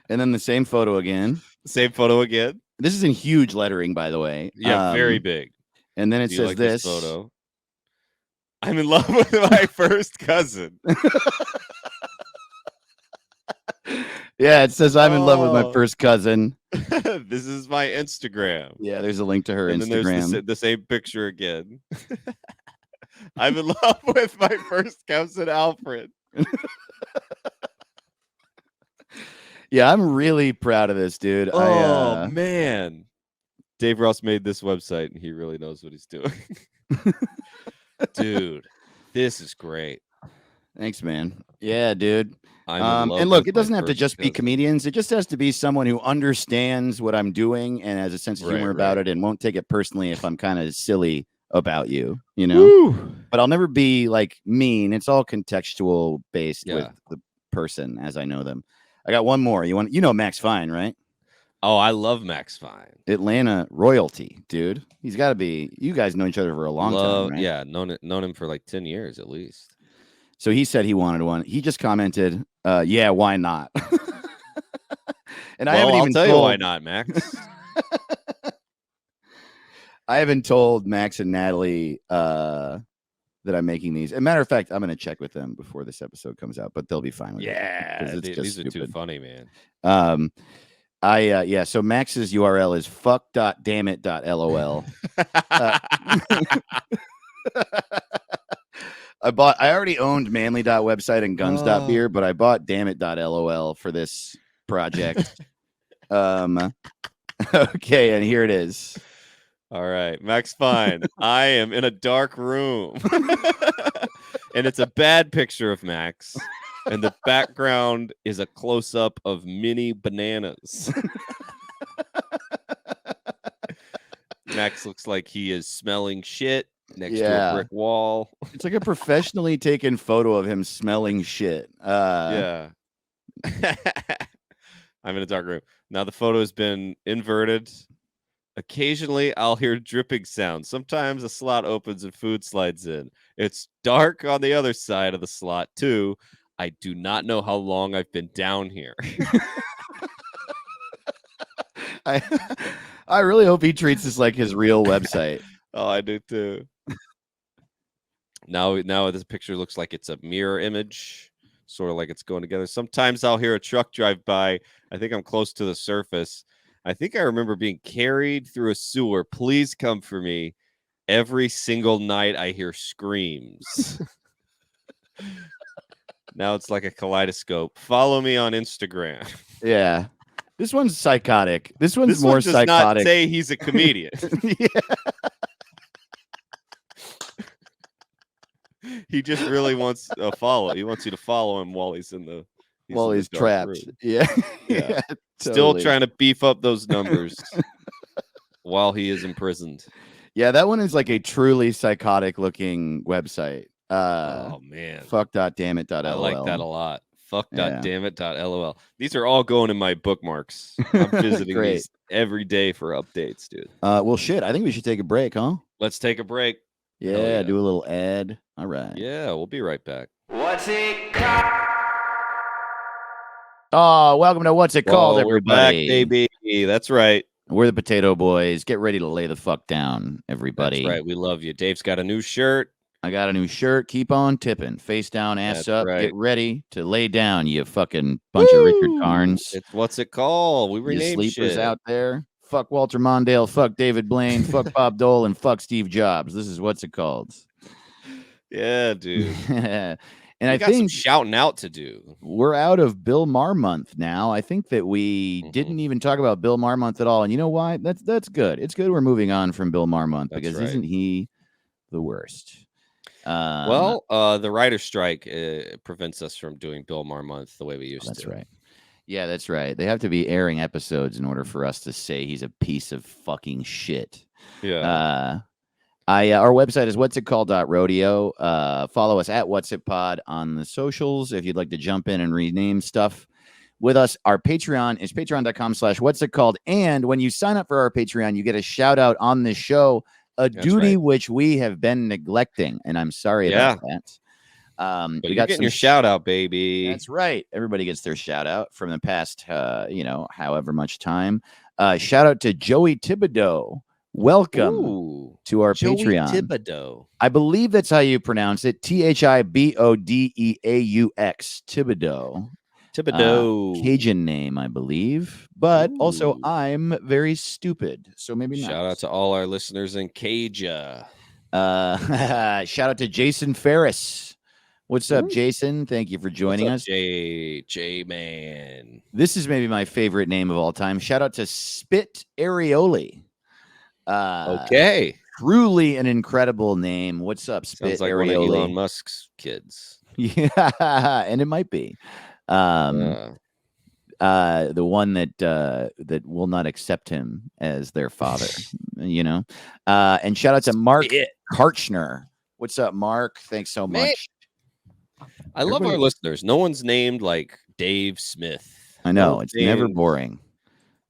And then the same photo again. Same photo again. This is in huge lettering, by the way. Yeah, very big. And then it Do you says like this photo. I'm in love with my first cousin. Yeah, it says I'm in love with my first cousin. This is my Instagram. Yeah, there's a link to her and Instagram. Then there's the same picture again. I'm in love with my first cousin, Alfred. Yeah, I'm really proud of this, dude. Oh, man. Dave Ross made this website, and he really knows what he's doing. Dude, this is great. Thanks, man. Yeah, dude. And look, it doesn't have to just be comedians. It just has to be someone who understands what I'm doing and has a sense of humor about it and won't take it personally if I'm kind of silly about you, you know? Woo. But I'll never be like mean. It's all contextual based with the person as I know them. I got one more. You know Max Fine, right? Oh, I love Max Fine. Atlanta royalty, dude. He's got to be. You guys know each other for a long time, right? Yeah, known him for like 10 years at least. So he said he wanted one. He just commented, "Yeah, why not?" And I haven't even tell told you why not, Max. I haven't told Max and Natalie that I'm making these. As a matter of fact, I'm going to check with them before this episode comes out, but they'll be fine with it. Yeah, these are too funny, man. So Max's URL is fuck.dammit.lol. I already owned manly.website and guns.beer, but I bought dammit.lol for this project. Okay, and here it is. All right, Max Fine. I am in a dark room. And it's a bad picture of Max. And the background is a close-up of mini bananas. Max looks like he is smelling shit next to a brick wall. It's like a professionally taken photo of him smelling shit. Yeah. I'm in a dark room. Now the photo has been inverted. Occasionally, I'll hear dripping sounds. Sometimes a slot opens and food slides in. It's dark on the other side of the slot, too. I do not know how long I've been down here. I really hope he treats this like his real website. Oh, I do, too. Now this picture looks like it's a mirror image, sort of like it's going together. Sometimes I'll hear a truck drive by. I think I'm close to the surface. I think I remember being carried through a sewer. Please come for me. Every single night I hear screams. Now it's like a kaleidoscope. Follow me on Instagram. Yeah. This one's psychotic. This This more one does psychotic. not say he's a comedian. Yeah. He just really wants a follow. He wants you to follow him while he's in the he's trapped. Room. Yeah. Yeah. Totally. Still trying to beef up those numbers while he is imprisoned. Yeah, that one is like a truly psychotic looking website. Oh man. Fuck.dammit.lol. I like that a lot. Fuck.dammit.lol. These are all going in my bookmarks. I'm visiting these every day for updates, dude. Well, shit. I think we should take a break, huh? Let's take a break. Yeah, do a little ad. All right. Yeah, we'll be right back. What's it called? Oh, welcome to What's It Called, We're back, everybody. baby. That's right. We're the Potato Boys. Get ready to lay the fuck down, everybody. That's right. We love you. Dave's got a new shirt. I got a new shirt. Keep on tipping. Face down, ass That's up. right. Get ready to lay down, you fucking bunch of Richard Carnes. It's What's It Called? We You renamed sleepers shit. out there. Fuck Walter Mondale. Fuck David Blaine. Fuck Bob Dole. And fuck Steve Jobs. This is What's It Called. Yeah, dude. And I I got some think shouting out to do. we're out of Bill Maher month now. I think that we didn't even talk about Bill Maher month at all. And you know why? That's good. It's good we're moving on from Bill Maher month because isn't he the worst? The writer's strike prevents us from doing Bill Maher month the way we used to. That's right. Yeah, that's right. They have to be airing episodes in order for us to say he's a piece of fucking shit. Yeah. Our website is whatsitcalled.rodeo. Follow us at whatsitpod on the socials if you'd like to jump in and rename stuff with us. Our Patreon is patreon.com/whatsitcalled. And when you sign up for our Patreon, you get a shout out on the show, a duty which we have been neglecting. And I'm sorry about that. But We you're got getting some your shout out, baby. That's right. Everybody gets their shout out from the past, however much time. Shout out to Joey Thibodeau. Welcome to our Joey Patreon. Thibodeau. I believe that's how you pronounce it. Thibodeaux. Thibodeau. Cajun name, I believe. But also, I'm very stupid, so maybe not. Shout out to all our listeners in Caja. Shout out to Jason Ferris. What's up, Jason? Thank you for joining us. J Man. This is maybe my favorite name of all time. Shout out to Spit Arioli. Okay. Truly an incredible name. What's up, Spit Sounds like Arioli? one of Elon Musk's kids. Yeah, and it might be. The one that will not accept him as their father, and shout out to Mark Karchner. What's up, Mark? Thanks so much. I love our listeners. No one's named like Dave Smith. I know. It's never boring.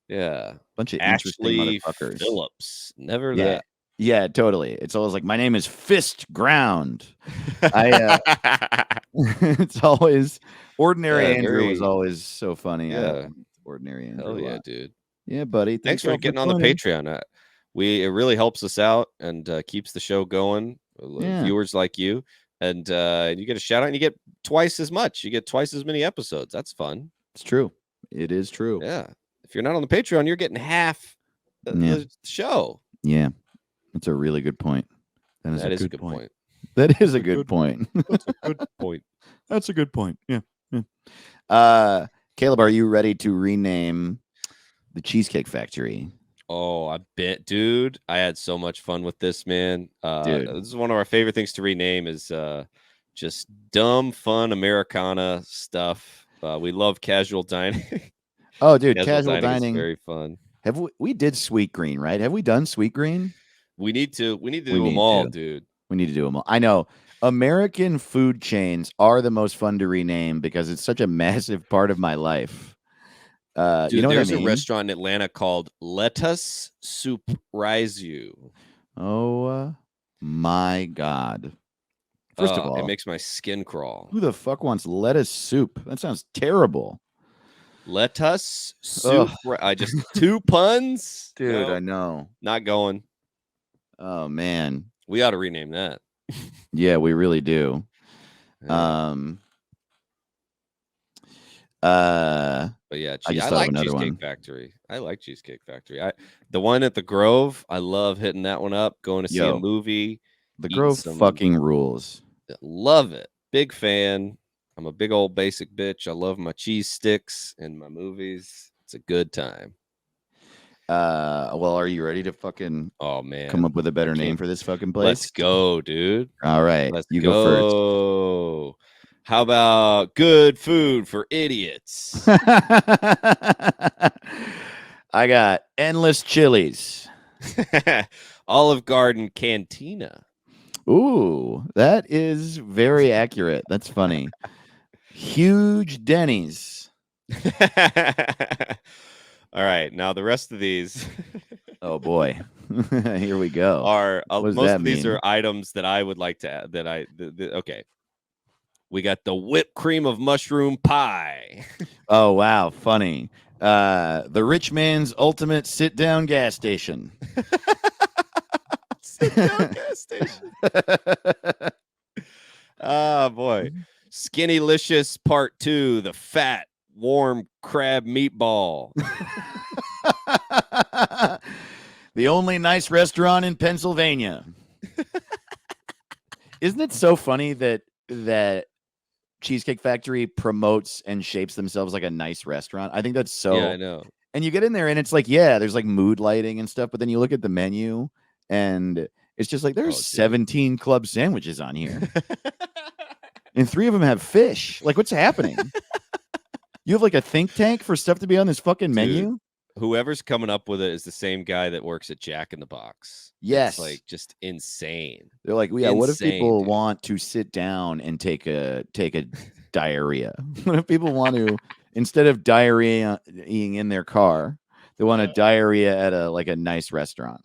Yeah. Bunch of Ashley interesting motherfuckers. Phillips. Never Yeah. that. Yeah, totally. It's always like, my name is Fist Ground. It's always Ordinary Andrew was always so funny. Yeah. Ordinary Andrew. Hell yeah, dude. Yeah, buddy. Thanks for getting on the Patreon. It really helps us out and keeps the show going. Viewers like you. And you get a shout out and you get twice as much. You get twice as many episodes. That's fun. It's true. It is true. Yeah. If you're not on the Patreon, you're getting half the show. Yeah. That's a really good point. That is a good point. That is a good point. That's a good point. That's a good point. Yeah. Caleb, are you ready to rename the Cheesecake Factory? Oh, I bet, dude. I had so much fun with this, man. Dude. This is one of our favorite things to rename is just dumb, fun Americana stuff. We love casual dining. Oh, dude, casual dining is very fun. We did Sweet Green, right? Have we done Sweet Green? We need to do them all, dude. We need to do them all. I know. American food chains are the most fun to rename because it's such a massive part of my life. Dude, you know there's what I mean? a restaurant in Atlanta called Lettuce Soup Rise You. Oh my God. First of all, it makes my skin crawl. Who the fuck wants lettuce soup? That sounds terrible. Lettuce soup. I just 2 puns. Dude, no, I know. Not going. Oh man. We ought to rename that. Yeah, we really do. Yeah. But yeah, I like Cheesecake Factory. I like Cheesecake Factory. The one at the Grove, I love hitting that one up, going to see a movie. The Grove fucking rules. Love it. Big fan. I'm a big old basic bitch. I love my cheese sticks and my movies. It's a good time. Well, are you ready to fucking come up with a better name for this fucking place? Let's go, dude. All right. You go first. How about good food for idiots? I got Endless Chilies. Olive Garden Cantina. Ooh, that is very accurate. That's funny. Huge Denny's. All right, now the rest of these. Oh boy, here we go. Are most of these are items that I would like to add. Okay, we got the whipped cream of mushroom pie. Oh wow, funny. The rich man's ultimate sit-down gas station. Sit-down gas station. Oh boy, Skinnylicious Part 2: the fat warm crab meatball. The only nice restaurant in Pennsylvania. Isn't it so funny that Cheesecake Factory promotes and shapes themselves like a nice restaurant? I think that's so. Yeah, I know. And you get in there and it's like, yeah, there's like mood lighting and stuff, but then you look at the menu and it's just like there's 17 club sandwiches on here. And 3 of them have fish. Like, what's happening? You have like a think tank for stuff to be on this fucking menu? Whoever's coming up with it is the same guy that works at Jack in the Box. Yes. It's like just insane. They're like, yeah, what if people want to sit down and take a diarrhea? What if people want to, instead of diarrheaing in their car, They want a diarrhea at a nice restaurant.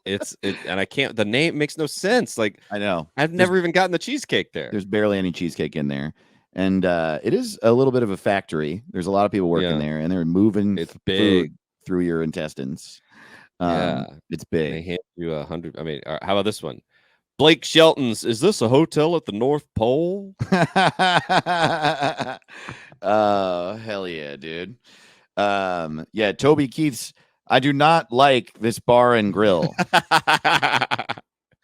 And I can't. The name makes no sense. Like I know. I've never even gotten the cheesecake there. There's barely any cheesecake in there, and it is a little bit of a factory. There's a lot of people working there, and they're moving food through your intestines. It's big. They hand you 100. I mean, how about this one? Blake Shelton's. Is this a hotel at the North Pole? Oh, hell yeah, dude. Yeah, Toby Keith's. I do not like this bar and grill.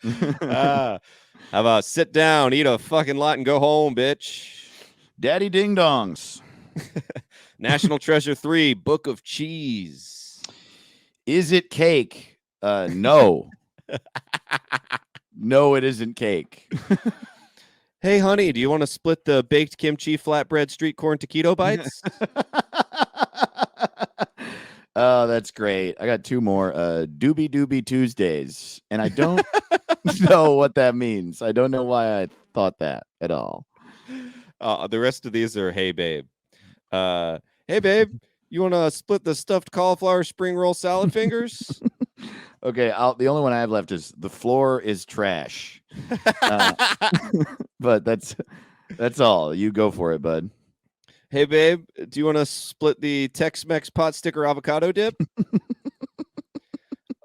How about sit down, eat a fucking lot, and go home, bitch? Daddy Ding Dongs. National Treasure 3, Book of Cheese. Is it cake? No. No, it isn't cake. Hey, honey, do you want to split the baked kimchi, flatbread, street corn, taquito bites? Oh, that's great. I got 2 more. Doobie Doobie Tuesdays. And I don't know what that means. I don't know why I thought that at all. The rest of these are, hey, babe. Hey, babe, you want to split the stuffed cauliflower spring roll salad fingers? Okay, the only one I have left is the floor is trash. But that's all. You go for it, bud. Hey, babe, do you want to split the Tex-Mex pot sticker avocado dip?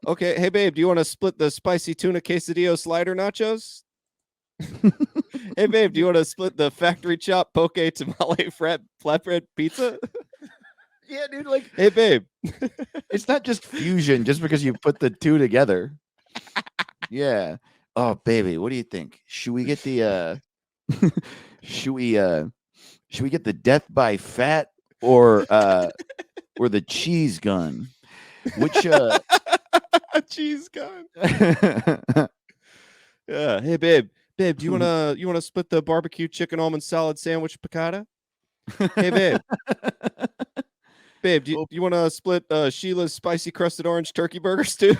Okay. Hey, babe, do you want to split the spicy tuna quesadillo slider nachos? Hey, babe, do you want to split the factory chop poke tamale flatbread pizza? Yeah, dude, like, hey, babe. It's not just fusion just because you put the 2 together. Yeah. Oh, baby, what do you think? Should we get the should we get the death by fat or the cheese gun? Which cheese gun. Yeah. Hey, babe, do you wanna split the barbecue chicken almond salad sandwich piccata? Hey, babe. Babe, do you want to split Sheila's spicy crusted orange turkey burger stew?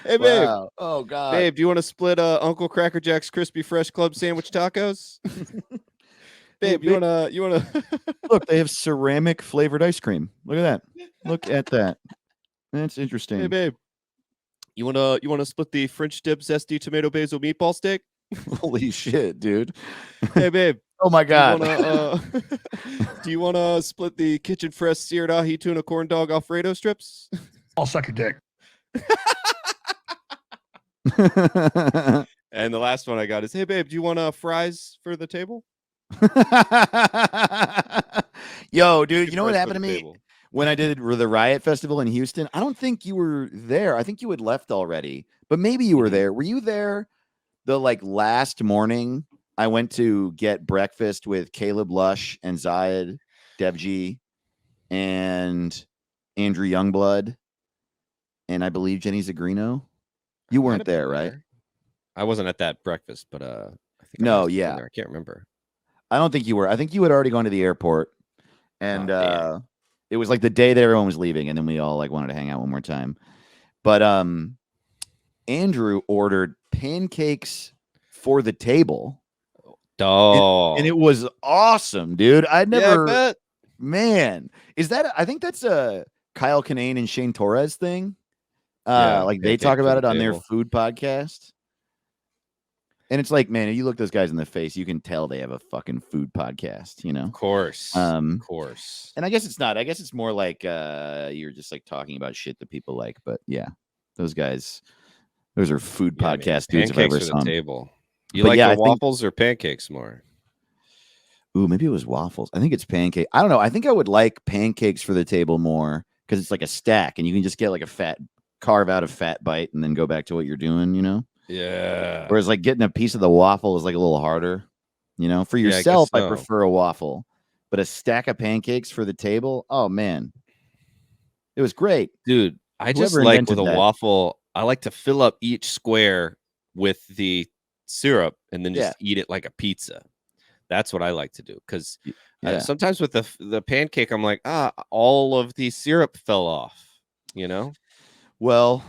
Hey, babe. Wow. Oh, God. Babe, do you want to split Uncle Cracker Jack's crispy fresh club sandwich tacos? Babe, you wanna Look, they have ceramic flavored ice cream. Look at that. Look at that. That's interesting. Hey, babe. You wanna split the French dip zesty tomato basil meatball steak? Holy shit, dude. Hey, babe. Oh my God. Do you want to split the kitchen fresh seared ahi tuna corn dog Alfredo strips? I'll suck your dick. And the last one I got is, hey, babe, do you want fries for the table? Yo, dude, you know what happened to me when I did the Riot Festival in Houston? I don't think you were there. I think you had left already, but maybe you were there. Were you there the last morning? I went to get breakfast with Caleb Lush and Zayed Debji and Andrew Youngblood and I believe Jenny Zagrino. You weren't there, right? I wasn't at that breakfast, but I think no, I can't remember. I don't think you were. I think you had already gone to the airport, and it was like the day that everyone was leaving, and then we all wanted to hang out one more time. But Andrew ordered pancakes for the table. Oh, and it was awesome, dude. I'd never. Yeah, I bet. Man, is that? I think that's a Kyle Kinane and Shane Torres thing. They talk about it on their food podcast. And it's like, man, if you look those guys in the face, you can tell they have a fucking food podcast, you know? Of course. And I guess it's not. I guess it's more like you're just talking about shit that people like. But yeah, those guys, those are food podcast dudes. If I ever saw them. Table. You like the waffles or pancakes more? Ooh, maybe it was waffles. I think it's pancake. I don't know. I think I would like pancakes for the table more because it's like a stack and you can just get carve out a fat bite and then go back to what you're doing, you know? Yeah. Whereas getting a piece of the waffle is a little harder, you know? For yourself, I prefer a waffle, but a stack of pancakes for the table. Oh man, it was great, dude. I just like with a waffle. I like to fill up each square with the syrup and then just eat it like a pizza. That's what I like to do because sometimes with the pancake, I'm like, all of the syrup fell off, you know? Well,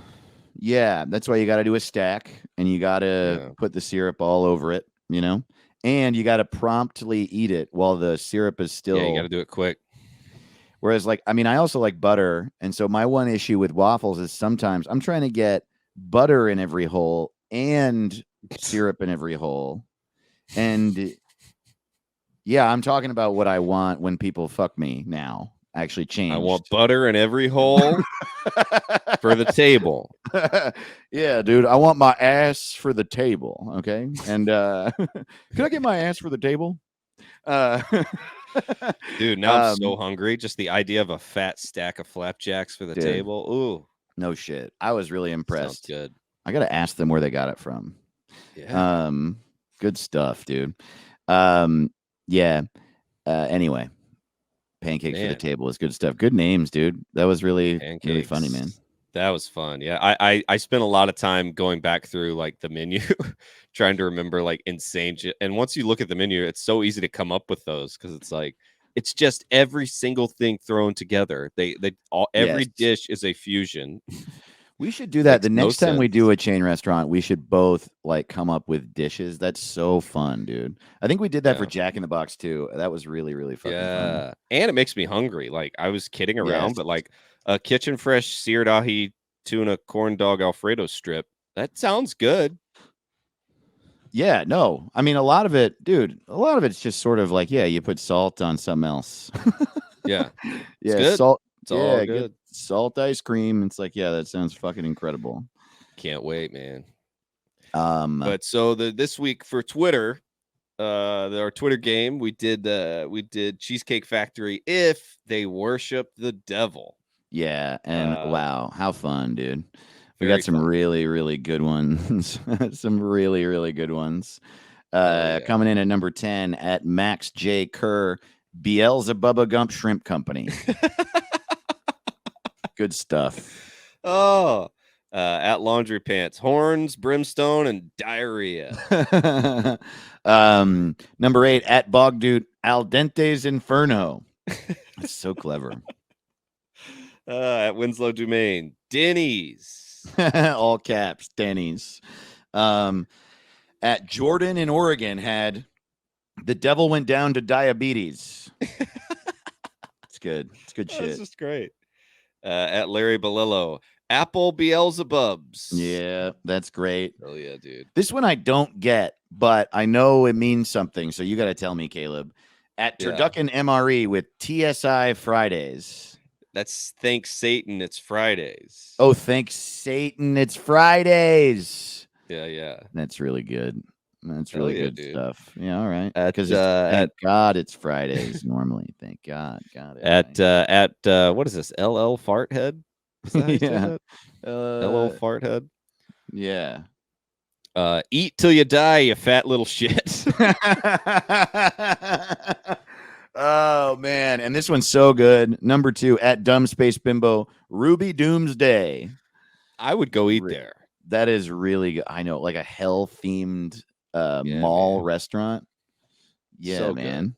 yeah, that's why you got to do a stack and you got to put the syrup all over it, you know, and you got to promptly eat it while the syrup is still. Yeah, you got to do it quick. Whereas, like, I mean, I also like butter. And so my one issue with waffles is sometimes I'm trying to get butter in every hole and syrup in every hole. And yeah, I'm talking about what I want when people fuck me now. Actually changed. I want butter in every hole for the table. Yeah, dude. I want my ass for the table. Okay. And can I get my ass for the table? Dude, now I'm so hungry. Just the idea of a fat stack of flapjacks for the table. Ooh. No shit. I was really impressed. Sounds good. I gotta ask them where they got it from. Yeah. Good stuff, dude. Yeah. Anyway. Pancakes for the table is good stuff. Good names, dude. That was really funny, man. That was fun. Yeah. I spent a lot of time going back through like the menu, trying to remember like insane shit. And once you look at the menu, it's so easy to come up with those because it's like it's just every single thing thrown together. Every dish is a fusion. We should do that the next time we do a chain restaurant. We should both like come up with dishes. That's so fun, dude. I think we did that for Jack in the Box too. That was really, really fucking fun. And it makes me hungry. Like I was kidding around, but like a kitchen fresh seared ahi tuna corn dog Alfredo strip. That sounds good. Yeah, no. I mean, a lot of it, dude, a lot of it's just sort of like, you put salt on something else. Yeah. Yeah, salt. It's all good. Salt ice cream. It's like, that sounds fucking incredible. Can't wait, man. But so this week for Twitter, our Twitter game, we did Cheesecake Factory if they worship the devil. Yeah, and wow, how fun, dude. We got some really, really good ones. Some really, really good ones. Coming in at number 10 at Max J. Kerr, Beelzebubba Gump Shrimp Company. Good stuff. Oh, at Laundry Pants, horns, brimstone, and diarrhea. Number 8 at Bog Dude, Al Dente's Inferno. That's so clever. At Winslow Dumaine, Denny's. All caps, Denny's. At Jordan in Oregon had The Devil Went Down to Diabetes. It's good. It's good shit. That's just great. At Larry Balillo, Apple Beelzebubs. Yeah, that's great. Oh yeah, dude. This one I don't get, but I know it means something. So you got to tell me, Caleb. At Turducken MRE with TSI Fridays. That's thanks Satan. It's Fridays. Oh, thanks Satan. It's Fridays. Yeah. That's really good. That's really good stuff. Yeah, all right. Because thank God it's Fridays normally. Thank God. Got it. At what is this? LL Farthead? Yeah. LL Farthead. Yeah. Eat till you die, you fat little shit. Oh man, and this one's so good. Number 2 at Dumb Space Bimbo, Ruby Doomsday. I would go eat there. That is really good. I know, like a hell themed mall restaurant. Yeah, so man. Good.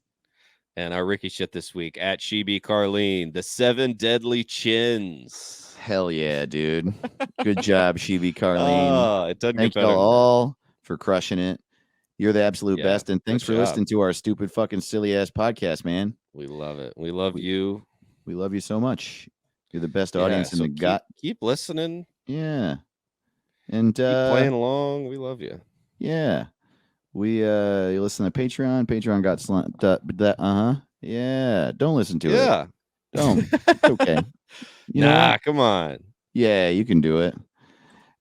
And our Ricky shit this week at Chibi Carlene, the 7 Deadly Chins. Hell yeah, dude. Good job, Chibi Carlene. It doesn't Thank get better. Thank you all for crushing it. You're the absolute best. And thanks for listening to our stupid fucking silly ass podcast, man. We love it. We love you. We love you so much. You're the best audience in the gut. Keep listening. Yeah. And keep playing along. We love you. Yeah. We you listen to Patreon. Patreon got that. Yeah. Don't listen to it. Don't. It's okay. Come on. Yeah, you can do it.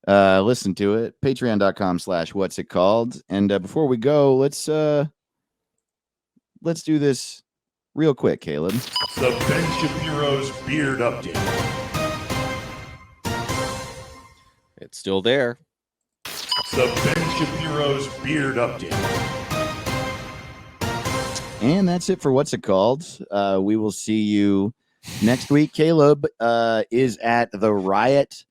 Listen to it. Patreon.com/what's it called. And before we go, let's do this real quick, Caleb. The Ben Shapiro's Beard Update. It's still there. The Ben Shapiro's Beard Update. And that's it for What's It Called. We will see you next week. Caleb is at the Riot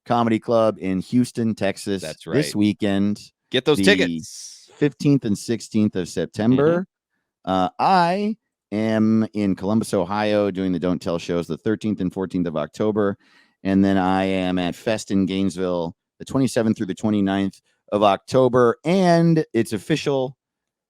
Comedy Club in Houston, Texas. That's right. This weekend. Get those tickets. 15th and 16th of September. I am in Columbus, Ohio, doing the Don't Tell shows the 13th and 14th of October. And then I am at Fest in Gainesville the 27th through the 29th of October. And it's official.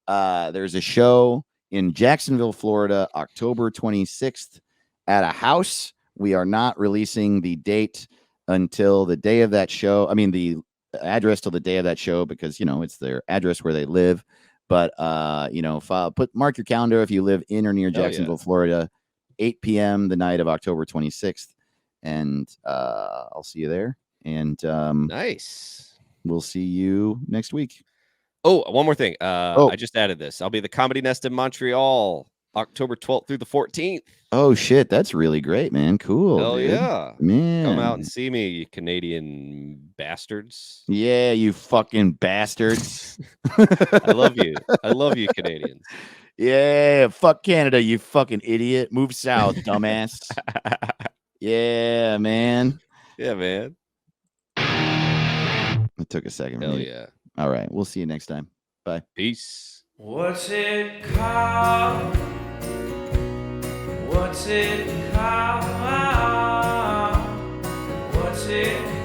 There's a show in Jacksonville, Florida, October 26th at a house. We are not releasing the date until the day of that show. I mean, the address till the day of that show because, it's their address where they live. But, mark your calendar if you live in or near Jacksonville, Florida, 8 p.m. the night of October 26th. And I'll see you there. And nice. We'll see you next week. Oh, one more thing. I just added this. I'll be at the Comedy Nest in Montreal, October 12th through the 14th. Oh, shit. That's really great, man. Cool. Hell dude. yeah. Man. Come out and see me, you Canadian bastards. Yeah, you fucking bastards. I love you. I love you, Canadians. Yeah, fuck Canada, you fucking idiot. Move south, dumbass. Yeah, man. Yeah, man. It took a second. Hell yeah. All right. We'll see you next time. Bye. Peace. What's it called? What's it called? What's it